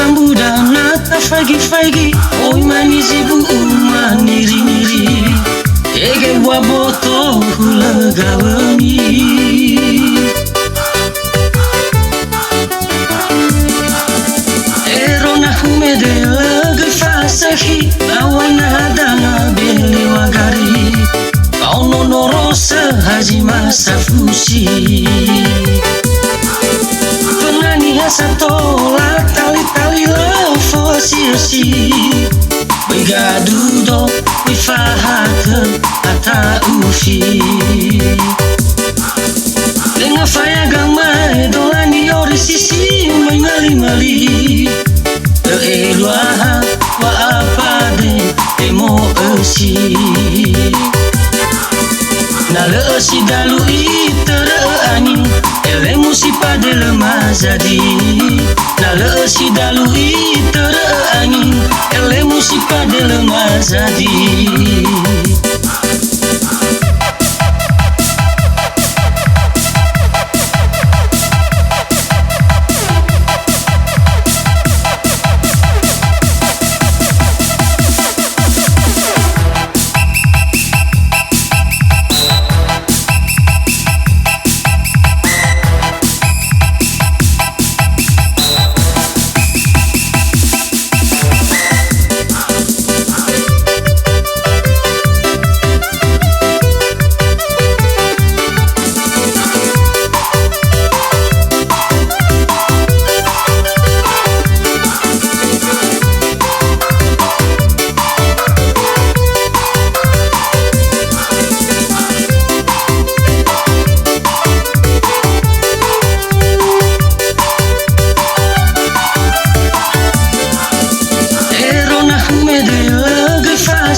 muda nata fagi oi manizibu maniri ege waboto hulagawani erona humede lage fasahi awana hadana bele wagari kauno norosa haji masa fusi penani hasatola tali lafo si Bigadudo bifahaka ata ufi Denga faya gamai dolani ori sisi umay mali Eluaha wa apade emo esi Nale esi dalu itara angin ele musipade lemazadi Nale esi dalu itara angin ele musipade lemazadi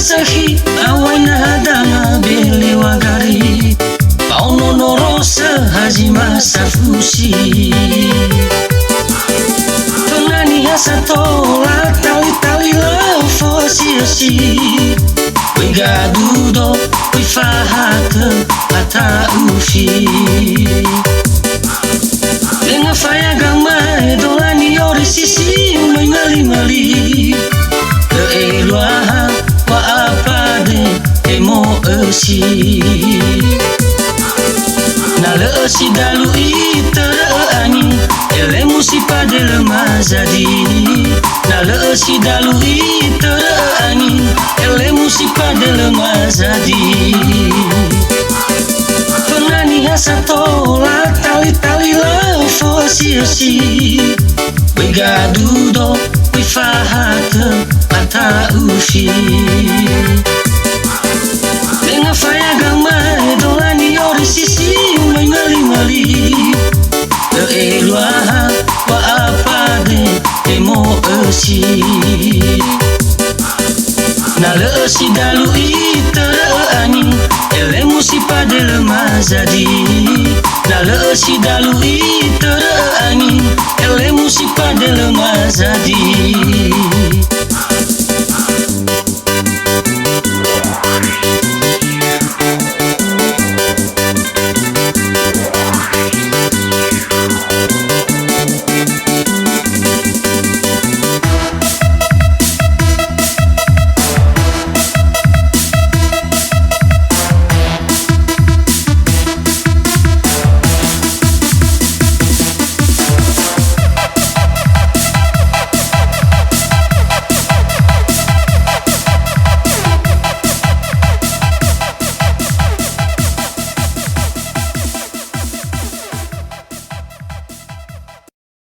Sahi awana hadana bele wagari pauno norosa haji masa fusi penani hasatola tali lafo si Bigadudo bifahaka ata ufi Denga faya gamai dolani ori sisi umay mali Eluaha wa apade emo esi Nale esi dalu itara angin ele musipade lemazadi Nale esi dalu itara angin ele musipade lemazadi Penani hasatola tali lafo si Bigadudo bifahaka ata ufi Denga faya gamai dolani ori sisi umay mali Eluaha wa apade emo esi Nale esi dalu itara angin ele musipade lemazadi Nale esi dalu itara angin ele musipade lemazadi